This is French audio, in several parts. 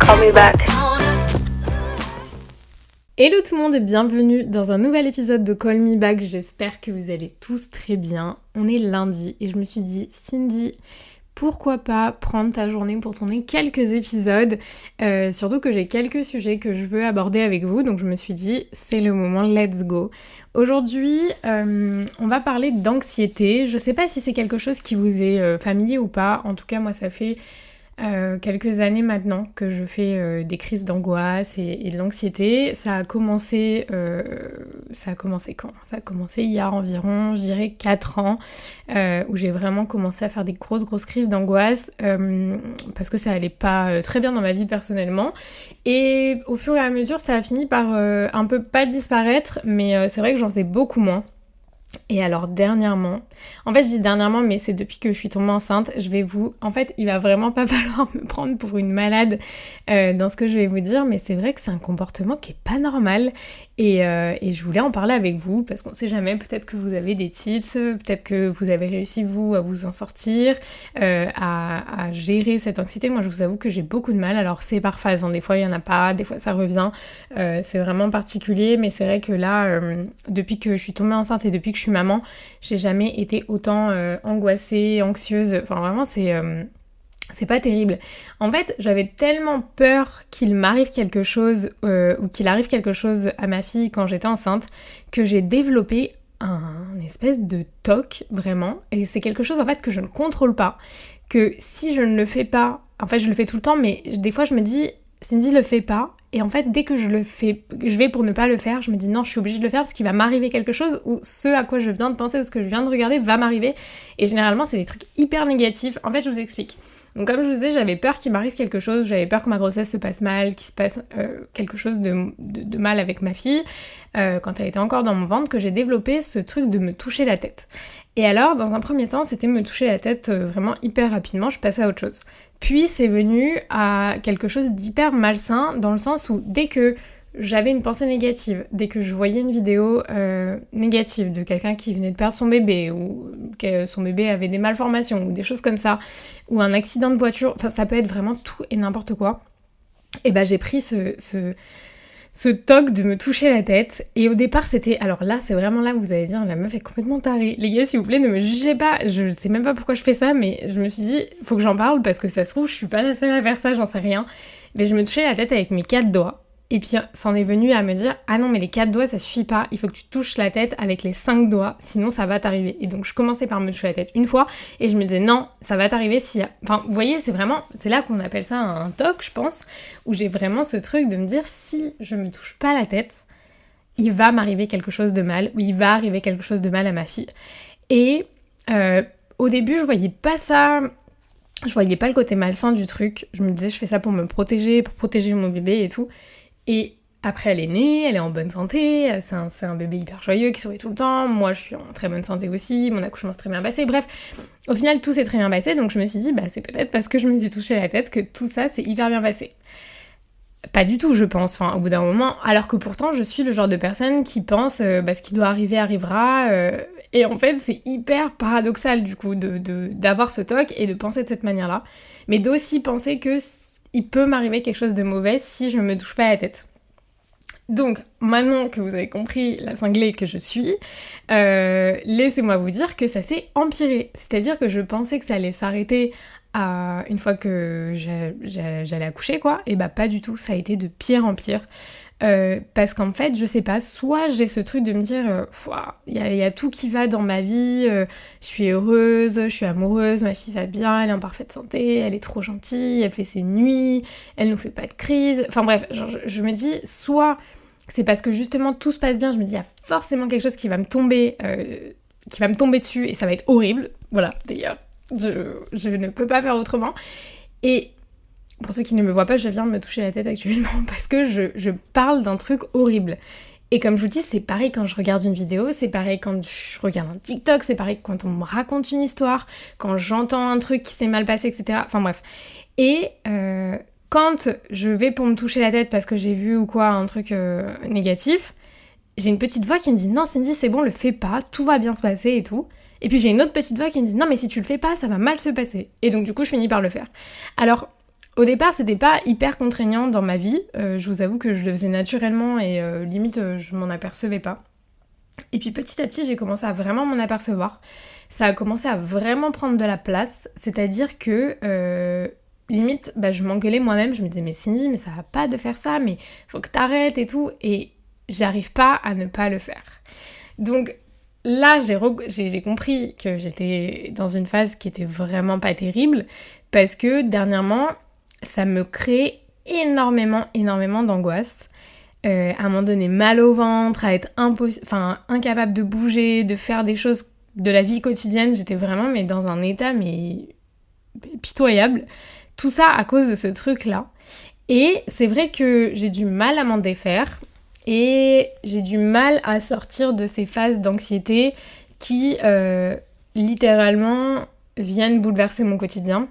Call me back. Hello tout le monde et bienvenue dans un nouvel épisode de Call Me Back. J'espère que vous allez tous très bien. On est lundi et je me suis dit, Cindy, pourquoi pas prendre ta journée pour tourner quelques épisodes, surtout que j'ai quelques sujets que je veux aborder avec vous, donc je me suis dit, c'est le moment, let's go. Aujourd'hui, on va parler d'anxiété. Je sais pas si c'est quelque chose qui vous est familier ou pas, en tout cas moi ça fait quelques années maintenant que je fais des crises d'angoisse et de l'anxiété. Ça a commencé quand ? Ça a commencé il y a environ, je dirais, 4 ans, où j'ai vraiment commencé à faire des grosses crises d'angoisse, parce que ça allait pas très bien dans ma vie personnellement. Et au fur et à mesure, ça a fini par un peu pas disparaître, mais c'est vrai que j'en faisais beaucoup moins. Et alors dernièrement, en fait je dis dernièrement mais c'est depuis que je suis tombée enceinte, en fait il va vraiment pas falloir me prendre pour une malade dans ce que je vais vous dire, mais c'est vrai que c'est un comportement qui est pas normal et je voulais en parler avec vous parce qu'on sait jamais, peut-être que vous avez des tips, peut-être que vous avez réussi vous à vous en sortir, à gérer cette anxiété. Moi je vous avoue que j'ai beaucoup de mal, alors c'est par phase, hein. Des fois il y en a pas, des fois ça revient, c'est vraiment particulier, mais c'est vrai que là depuis que je suis tombée enceinte et depuis que je suis maman, j'ai jamais été autant angoissée, anxieuse, enfin vraiment c'est pas terrible. En fait, j'avais tellement peur qu'il m'arrive quelque chose ou qu'il arrive quelque chose à ma fille quand j'étais enceinte que j'ai développé un espèce de TOC vraiment, et c'est quelque chose en fait que je ne contrôle pas, que si je ne le fais pas, en fait je le fais tout le temps, mais des fois je me dis Cindy le fait pas, et en fait dès que je le fais, je vais pour ne pas le faire, je me dis non, je suis obligée de le faire parce qu'il va m'arriver quelque chose, ou ce à quoi je viens de penser ou ce que je viens de regarder va m'arriver, et généralement c'est des trucs hyper négatifs. En fait je vous explique. Donc comme je vous disais, j'avais peur qu'il m'arrive quelque chose, j'avais peur que ma grossesse se passe mal, qu'il se passe quelque chose de mal avec ma fille, quand elle était encore dans mon ventre, que j'ai développé ce truc de me toucher la tête. Et alors, dans un premier temps, c'était me toucher la tête vraiment hyper rapidement, je passais à autre chose. Puis c'est venu à quelque chose d'hyper malsain, dans le sens où dès que j'avais une pensée négative, dès que je voyais une vidéo négative de quelqu'un qui venait de perdre son bébé, ou que son bébé avait des malformations, ou des choses comme ça, ou un accident de voiture, enfin ça peut être vraiment tout et n'importe quoi, et ben j'ai pris ce toc de me toucher la tête. Et au départ c'était, alors là c'est vraiment là où vous allez dire la meuf est complètement tarée. Les gars s'il vous plaît ne me jugez pas, je sais même pas pourquoi je fais ça, mais je me suis dit faut que j'en parle parce que ça se trouve je suis pas la seule à faire ça, j'en sais rien. Mais je me touchais la tête avec mes 4 doigts. Et puis c'en est venu à me dire ah non mais les 4 doigts ça suffit pas, il faut que tu touches la tête avec les 5 doigts, sinon ça va t'arriver. Et donc je commençais par me toucher la tête une fois et je me disais non, ça va t'arriver si... Enfin vous voyez, c'est là qu'on appelle ça un TOC je pense, où j'ai vraiment ce truc de me dire si je me touche pas la tête, il va m'arriver quelque chose de mal, ou il va arriver quelque chose de mal à ma fille. Et au début je voyais pas ça... Je voyais pas le côté malsain du truc, je me disais je fais ça pour me protéger, pour protéger mon bébé et tout. Et après elle est née, elle est en bonne santé, c'est un bébé hyper joyeux qui sourit tout le temps, moi je suis en très bonne santé aussi, mon accouchement s'est très bien passé, bref, au final tout s'est très bien passé, donc je me suis dit bah c'est peut-être parce que je me suis touché la tête que tout ça s'est hyper bien passé. Pas du tout je pense, enfin au bout d'un moment, alors que pourtant je suis le genre de personne qui pense ce qui doit arriver arrivera, et en fait c'est hyper paradoxal du coup d'avoir ce toc et de penser de cette manière-là, mais d'aussi penser que il peut m'arriver quelque chose de mauvais si je me touche pas à la tête. Donc, maintenant que vous avez compris la cinglée que je suis, laissez-moi vous dire que ça s'est empiré. C'est-à-dire que je pensais que ça allait s'arrêter une fois que j'allais accoucher, quoi. Et bah pas du tout, ça a été de pire en pire. Parce qu'en fait, je sais pas, soit j'ai ce truc de me dire il y a tout qui va dans ma vie, je suis heureuse, je suis amoureuse, ma fille va bien, elle est en parfaite santé, elle est trop gentille, elle fait ses nuits, elle nous fait pas de crise, enfin bref, je me dis, soit c'est parce que justement tout se passe bien, je me dis il y a forcément quelque chose qui va me tomber dessus et ça va être horrible, voilà, d'ailleurs, je ne peux pas faire autrement. Et pour ceux qui ne me voient pas, je viens de me toucher la tête actuellement parce que je parle d'un truc horrible. Et comme je vous dis, c'est pareil quand je regarde une vidéo, c'est pareil quand je regarde un TikTok, c'est pareil quand on me raconte une histoire, quand j'entends un truc qui s'est mal passé, etc. Enfin bref. Et quand je vais pour me toucher la tête parce que j'ai vu ou quoi un truc négatif, j'ai une petite voix qui me dit « Non Cindy, c'est bon, le fais pas, tout va bien se passer et tout ». Et puis j'ai une autre petite voix qui me dit « Non mais si tu le fais pas, ça va mal se passer ». Et donc du coup, je finis par le faire. Alors... Au départ, c'était pas hyper contraignant dans ma vie. Je vous avoue que je le faisais naturellement et limite, je m'en apercevais pas. Et puis petit à petit, j'ai commencé à vraiment m'en apercevoir. Ça a commencé à vraiment prendre de la place. C'est-à-dire que limite, je m'engueulais moi-même. Je me disais, mais Cindy, mais ça va pas de faire ça, mais faut que t'arrêtes et tout. Et j'arrive pas à ne pas le faire. Donc là, j'ai compris que j'étais dans une phase qui était vraiment pas terrible. Parce que dernièrement, ça me crée énormément d'angoisse. À un moment donné, mal au ventre, à être incapable de bouger, de faire des choses de la vie quotidienne. J'étais vraiment dans un état pitoyable. Tout ça à cause de ce truc-là. Et c'est vrai que j'ai du mal à m'en défaire. Et j'ai du mal à sortir de ces phases d'anxiété qui, littéralement, viennent bouleverser mon quotidien.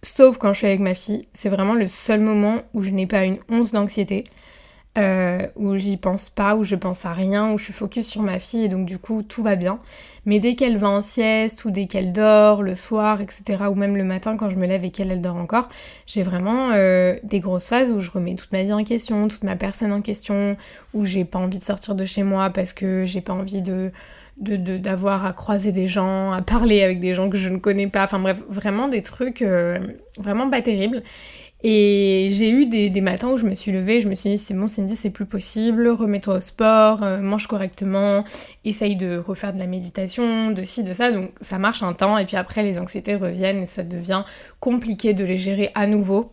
Sauf quand je suis avec ma fille, c'est vraiment le seul moment où je n'ai pas une once d'anxiété, où j'y pense pas, où je pense à rien, où je suis focus sur ma fille et donc du coup tout va bien. Mais dès qu'elle va en sieste ou dès qu'elle dort le soir, etc., ou même le matin quand je me lève et qu'elle dort encore, j'ai vraiment des grosses phases où je remets toute ma vie en question, toute ma personne en question, où j'ai pas envie de sortir de chez moi parce que j'ai pas envie d'avoir à croiser des gens, à parler avec des gens que je ne connais pas, enfin bref, vraiment des trucs vraiment pas terribles. Et j'ai eu des matins où je me suis levée, je me suis dit c'est bon Cindy, c'est plus possible, remets-toi au sport, mange correctement, essaye de refaire de la méditation, de ci, de ça, donc ça marche un temps et puis après les anxiétés reviennent et ça devient compliqué de les gérer à nouveau.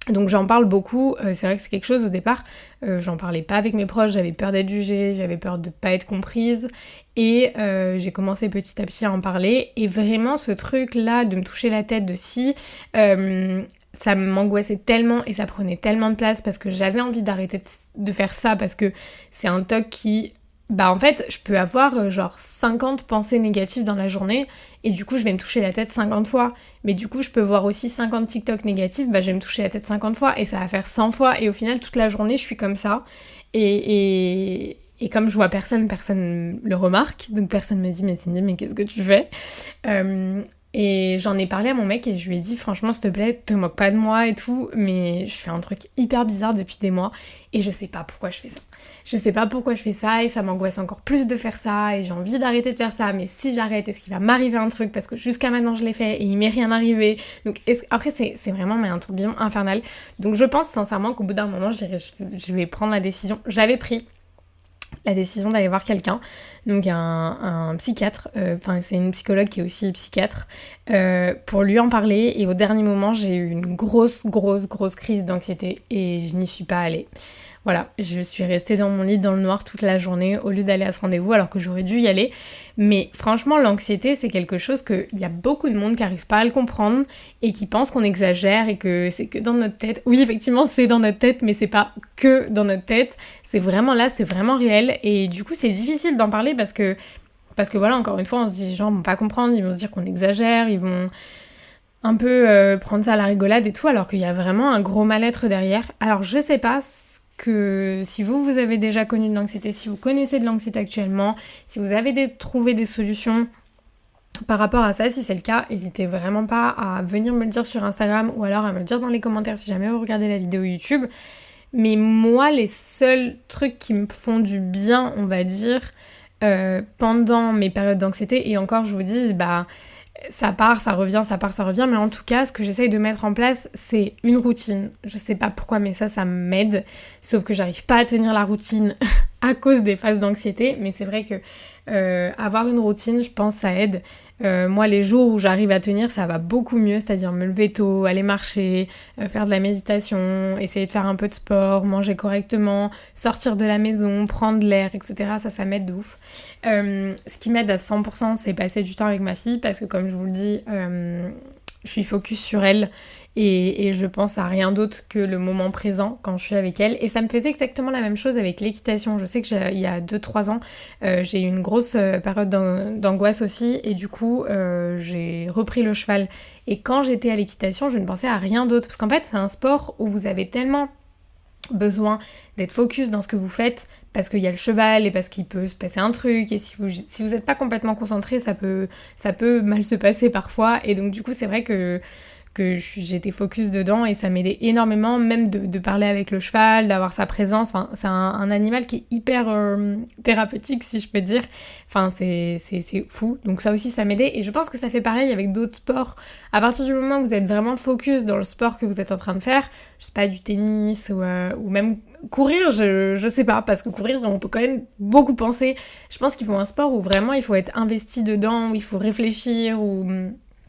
Donc j'en parle beaucoup, c'est vrai que c'est quelque chose au départ, j'en parlais pas avec mes proches, j'avais peur d'être jugée, j'avais peur de pas être comprise et j'ai commencé petit à petit à en parler et vraiment ce truc là de me toucher la tête de si, ça m'angoissait tellement et ça prenait tellement de place parce que j'avais envie d'arrêter de faire ça parce que c'est un TOC qui... en fait, je peux avoir genre 50 pensées négatives dans la journée et du coup, je vais me toucher la tête 50 fois. Mais du coup, je peux voir aussi 50 TikTok négatifs, je vais me toucher la tête 50 fois et ça va faire 100 fois. Et au final, toute la journée, je suis comme ça. Et comme je vois personne le remarque. Donc personne me dit, mais Cindy, mais qu'est-ce que tu fais ? Et j'en ai parlé à mon mec et je lui ai dit franchement s'il te plaît te moque pas de moi et tout, mais je fais un truc hyper bizarre depuis des mois et je sais pas pourquoi je fais ça. Je sais pas pourquoi je fais ça et ça m'angoisse encore plus de faire ça et j'ai envie d'arrêter de faire ça, mais si j'arrête est-ce qu'il va m'arriver un truc parce que jusqu'à maintenant je l'ai fait et il m'est rien arrivé. Donc après c'est vraiment un tourbillon infernal. Donc je pense sincèrement qu'au bout d'un moment je vais prendre la décision. J'avais pris la décision d'aller voir quelqu'un, donc un psychiatre, c'est une psychologue qui est aussi psychiatre, pour lui en parler et au dernier moment j'ai eu une grosse crise d'anxiété et je n'y suis pas allée. Voilà, je suis restée dans mon lit dans le noir toute la journée au lieu d'aller à ce rendez-vous alors que j'aurais dû y aller. Mais franchement, l'anxiété, c'est quelque chose qu'il y a beaucoup de monde qui n'arrive pas à le comprendre et qui pense qu'on exagère et que c'est que dans notre tête. Oui, effectivement, c'est dans notre tête, mais c'est pas que dans notre tête. C'est vraiment là, c'est vraiment réel. Et du coup, c'est difficile d'en parler parce que voilà, encore une fois, on se dit les gens vont pas comprendre, ils vont se dire qu'on exagère, ils vont un peu prendre ça à la rigolade et tout, alors qu'il y a vraiment un gros mal-être derrière. Alors, je sais pas que si vous avez déjà connu de l'anxiété, si vous connaissez de l'anxiété actuellement, si vous avez trouvé des solutions par rapport à ça, si c'est le cas, n'hésitez vraiment pas à venir me le dire sur Instagram ou alors à me le dire dans les commentaires si jamais vous regardez la vidéo YouTube. Mais moi, les seuls trucs qui me font du bien, on va dire, pendant mes périodes d'anxiété, et encore je vous dis, ça part, ça revient, mais en tout cas, ce que j'essaye de mettre en place, c'est une routine. Je sais pas pourquoi, mais ça m'aide. Sauf que j'arrive pas à tenir la routine à cause des phases d'anxiété, mais c'est vrai que avoir une routine, je pense, ça aide. Moi, les jours où j'arrive à tenir, ça va beaucoup mieux, c'est-à-dire me lever tôt, aller marcher, faire de la méditation, essayer de faire un peu de sport, manger correctement, sortir de la maison, prendre l'air, etc. Ça m'aide de ouf. Ce qui m'aide à 100%, c'est passer du temps avec ma fille, parce que comme je vous le dis, je suis focus sur elle et je pense à rien d'autre que le moment présent quand je suis avec elle. Et ça me faisait exactement la même chose avec l'équitation. Je sais que il y a 2-3 ans, j'ai eu une grosse période d'angoisse aussi et du coup, j'ai repris le cheval. Et quand j'étais à l'équitation, je ne pensais à rien d'autre. Parce qu'en fait, c'est un sport où vous avez tellement besoin d'être focus dans ce que vous faites parce qu'il y a le cheval et parce qu'il peut se passer un truc et si vous n'êtes pas complètement concentré, ça peut mal se passer parfois et donc du coup c'est vrai que j'étais focus dedans et ça m'aidait énormément, même de parler avec le cheval, d'avoir sa présence. Enfin, c'est un animal qui est hyper thérapeutique, si je peux dire. Enfin, c'est fou. Donc ça aussi, ça m'aidait. Et je pense que ça fait pareil avec d'autres sports. À partir du moment où vous êtes vraiment focus dans le sport que vous êtes en train de faire, je sais pas, du tennis ou même courir, je sais pas, parce que courir, on peut quand même beaucoup penser. Je pense qu'il faut un sport où vraiment il faut être investi dedans, où il faut réfléchir,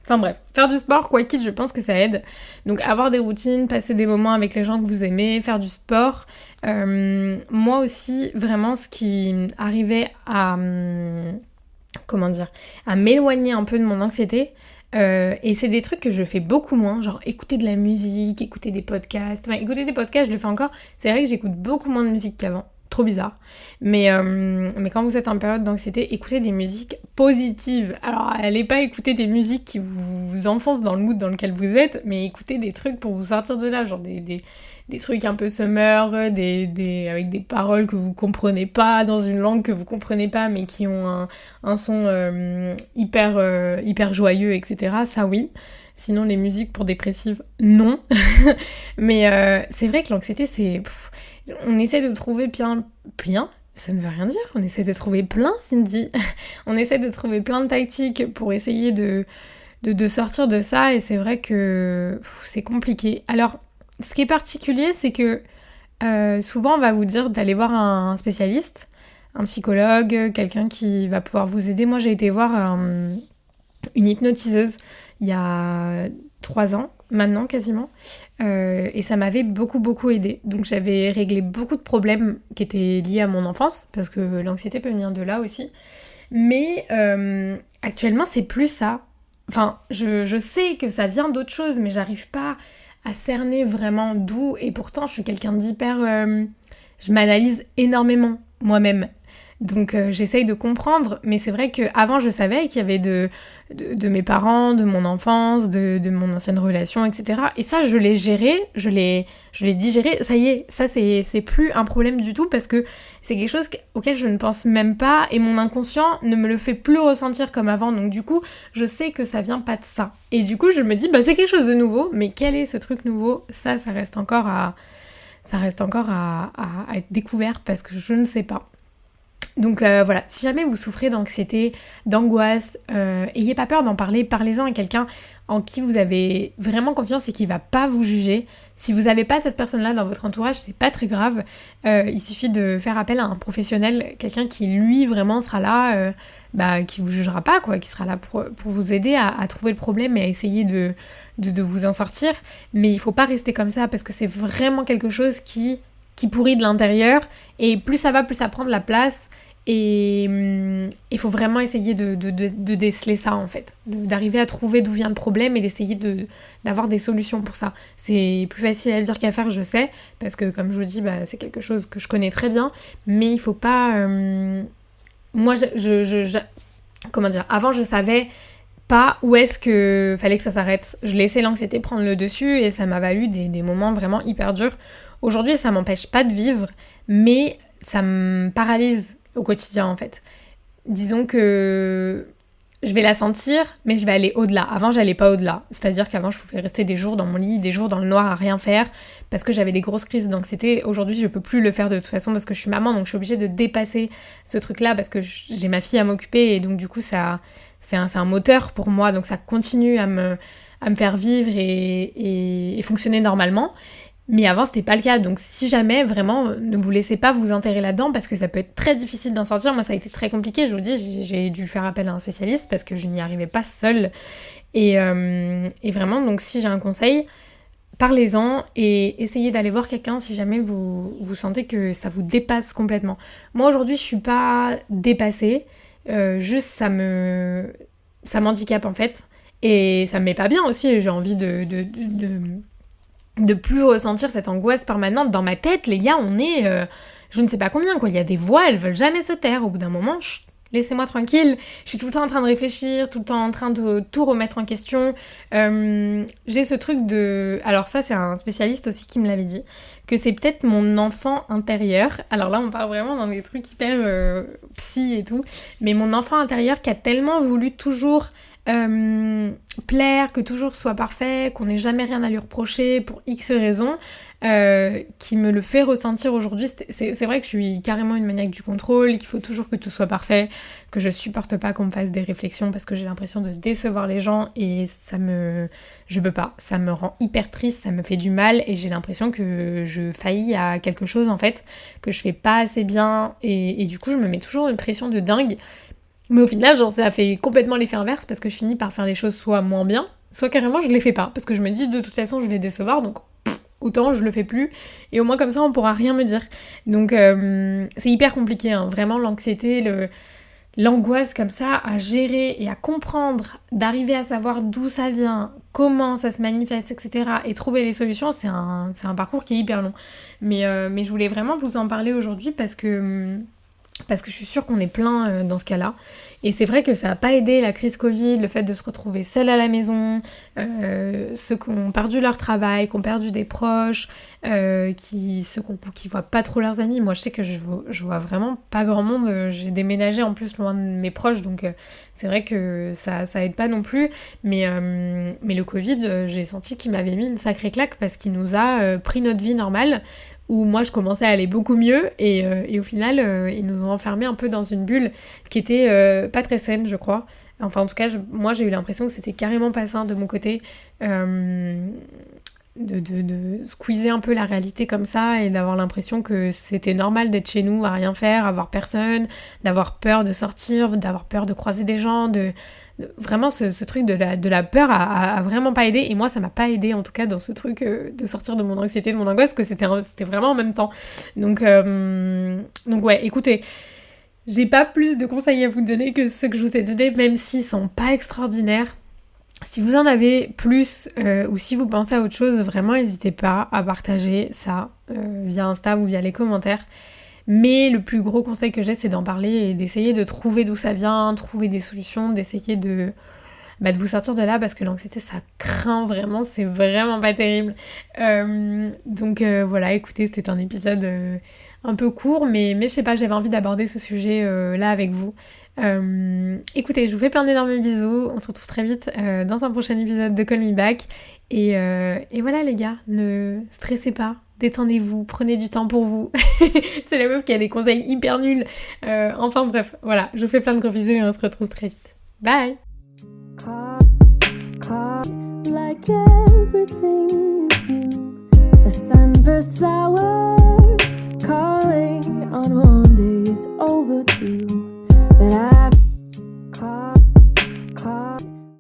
Enfin bref, faire du sport, quoi qu'il, je pense que ça aide. Donc avoir des routines, passer des moments avec les gens que vous aimez, faire du sport. Moi aussi, vraiment, ce qui arrivait à m'éloigner un peu de mon anxiété, et c'est des trucs que je fais beaucoup moins, genre écouter de la musique, écouter des podcasts. Enfin, écouter des podcasts, je le fais encore. C'est vrai que j'écoute beaucoup moins de musique qu'avant. Trop bizarre. Mais quand vous êtes en période d'anxiété, écoutez des musiques positives. Alors, allez pas écouter des musiques qui vous enfoncent dans le mood dans lequel vous êtes, mais écoutez des trucs pour vous sortir de là, genre des trucs un peu summer, avec des paroles que vous comprenez pas, dans une langue que vous comprenez pas, mais qui ont un son hyper joyeux, etc. Ça, oui. Sinon, les musiques pour dépressives, non. Mais c'est vrai que l'anxiété, on essaie de trouver plein, ça ne veut rien dire, on essaie de trouver plein, Cindy. On essaie de trouver plein de tactiques pour essayer de sortir de ça, et c'est vrai que c'est compliqué. Alors, ce qui est particulier, c'est que souvent on va vous dire d'aller voir un spécialiste, un psychologue, quelqu'un qui va pouvoir vous aider. Moi, j'ai été voir une hypnotiseuse il y a 3 ans, maintenant quasiment, et ça m'avait beaucoup aidé. Donc j'avais réglé beaucoup de problèmes qui étaient liés à mon enfance, parce que l'anxiété peut venir de là aussi. Mais actuellement, c'est plus ça. Enfin, je sais que ça vient d'autre chose, mais j'arrive pas à cerner vraiment d'où, et pourtant je suis quelqu'un d'hyper... je m'analyse énormément moi-même. Donc j'essaye de comprendre, mais c'est vrai qu'avant je savais qu'il y avait de mes parents, de mon enfance, de mon ancienne relation, etc. Et ça je l'ai géré, je l'ai digéré, ça y est, ça c'est plus un problème du tout, parce que c'est quelque chose auquel je ne pense même pas, et mon inconscient ne me le fait plus ressentir comme avant, donc du coup je sais que ça vient pas de ça. Et du coup je me dis, c'est quelque chose de nouveau, mais quel est ce truc nouveau ? Ça reste encore à être découvert, parce que je ne sais pas. Donc voilà, si jamais vous souffrez d'anxiété, d'angoisse, ayez pas peur d'en parler, parlez-en à quelqu'un en qui vous avez vraiment confiance et qui va pas vous juger. Si vous avez pas cette personne-là dans votre entourage, c'est pas très grave, il suffit de faire appel à un professionnel, quelqu'un qui lui vraiment sera là, qui vous jugera pas, quoi, qui sera là pour vous aider à trouver le problème et à essayer de vous en sortir. Mais il faut pas rester comme ça, parce que c'est vraiment quelque chose qui pourrit de l'intérieur, et plus ça va, plus ça prend de la place, et il faut vraiment essayer de déceler ça, en fait, d'arriver à trouver d'où vient le problème et d'essayer d'avoir des solutions pour ça. C'est plus facile à dire qu'à faire, je sais, parce que comme je vous dis, c'est quelque chose que je connais très bien, mais il faut pas... Moi, comment dire, avant je savais pas où est-ce que fallait que ça s'arrête. Je laissais l'anxiété prendre le dessus, et ça m'a valu des moments vraiment hyper durs. Aujourd'hui, ça m'empêche pas de vivre, mais ça me paralyse au quotidien, en fait. Disons que je vais la sentir, mais je vais aller au-delà. Avant, j'allais pas au-delà. C'est-à-dire qu'avant, je pouvais rester des jours dans mon lit, des jours dans le noir à rien faire, parce que j'avais des grosses crises d'anxiété. Aujourd'hui, je peux plus le faire de toute façon, parce que je suis maman, donc je suis obligée de dépasser ce truc-là, parce que j'ai ma fille à m'occuper, et donc du coup, c'est un moteur pour moi, donc ça continue à me faire vivre et fonctionner normalement. Mais avant, c'était pas le cas. Donc si jamais, vraiment, ne vous laissez pas vous enterrer là-dedans, parce que ça peut être très difficile d'en sortir. Moi, ça a été très compliqué. Je vous dis, j'ai dû faire appel à un spécialiste parce que je n'y arrivais pas seule. Et vraiment, donc si j'ai un conseil, parlez-en et essayez d'aller voir quelqu'un si jamais vous sentez que ça vous dépasse complètement. Moi, aujourd'hui, je suis pas dépassée. Juste, ça m'handicape, en fait. Et ça me met pas bien aussi. J'ai envie de plus ressentir cette angoisse permanente dans ma tête. Les gars, on est je ne sais pas combien, quoi. Il y a des voix, elles veulent jamais se taire. Au bout d'un moment, chut, laissez-moi tranquille. Je suis tout le temps en train de réfléchir, tout le temps en train de tout remettre en question. J'ai ce truc de... Alors ça, c'est un spécialiste aussi qui me l'avait dit, que c'est peut-être mon enfant intérieur. Alors là, on part vraiment dans des trucs hyper psy et tout. Mais mon enfant intérieur qui a tellement voulu toujours plaire, que toujours soit parfait, qu'on n'ait jamais rien à lui reprocher pour X raisons, qui me le fait ressentir aujourd'hui. C'est vrai que je suis carrément une maniaque du contrôle, qu'il faut toujours que tout soit parfait, que je supporte pas qu'on me fasse des réflexions parce que j'ai l'impression de décevoir les gens et je peux pas, ça me rend hyper triste, ça me fait du mal et j'ai l'impression que je faillis à quelque chose en fait, que je fais pas assez bien et du coup je me mets toujours une pression de dingue. Mais au final, genre, ça fait complètement l'effet inverse parce que je finis par faire les choses soit moins bien, soit carrément je les fais pas. Parce que je me dis, de toute façon, je vais décevoir, donc autant je le fais plus. Et au moins comme ça, on pourra rien me dire. Donc c'est hyper compliqué, hein. Vraiment, l'anxiété, l'angoisse comme ça, à gérer et à comprendre, d'arriver à savoir d'où ça vient, comment ça se manifeste, etc. Et trouver les solutions, c'est un parcours qui est hyper long. Mais je voulais vraiment vous en parler aujourd'hui parce que je suis sûre qu'on est plein dans ce cas-là. Et c'est vrai que ça n'a pas aidé la crise Covid, le fait de se retrouver seul à la maison, ceux qui ont perdu leur travail, qui ont perdu des proches, ceux qui voient pas trop leurs amis. Moi je sais que je vois vraiment pas grand monde, j'ai déménagé en plus loin de mes proches, donc c'est vrai que ça aide pas non plus. Mais le Covid, j'ai senti qu'il m'avait mis une sacrée claque parce qu'il nous a pris notre vie normale, où moi je commençais à aller beaucoup mieux et au final ils nous ont enfermés un peu dans une bulle qui était pas très saine je crois. Enfin en tout cas moi j'ai eu l'impression que c'était carrément pas sain de mon côté de squeezer un peu la réalité comme ça et d'avoir l'impression que c'était normal d'être chez nous à rien faire, à voir personne, d'avoir peur de sortir, d'avoir peur de croiser des gens, vraiment ce truc de la peur a vraiment pas aidé et moi ça m'a pas aidé en tout cas dans ce truc de sortir de mon anxiété, de mon angoisse, que c'était vraiment en même temps. Donc ouais, écoutez, j'ai pas plus de conseils à vous donner que ceux que je vous ai donnés, même s'ils sont pas extraordinaires. Si vous en avez plus ou si vous pensez à autre chose, vraiment n'hésitez pas à partager ça via Insta ou via les commentaires. Mais le plus gros conseil que j'ai, c'est d'en parler et d'essayer de trouver d'où ça vient, trouver des solutions, d'essayer de vous sortir de là parce que l'anxiété, ça craint vraiment, c'est vraiment pas terrible. Donc voilà, écoutez, c'était un épisode un peu court, mais je sais pas, j'avais envie d'aborder ce sujet là avec vous. Écoutez, je vous fais plein d'énormes bisous, on se retrouve très vite dans un prochain épisode de Call Me Back. Et voilà les gars, ne stressez pas. Détendez-vous, prenez du temps pour vous. C'est la meuf qui a des conseils hyper nuls. Enfin bref, voilà, je vous fais plein de gros bisous et on se retrouve très vite. Bye! Like everything is new. The sunburst flowers calling on Mondays overdue.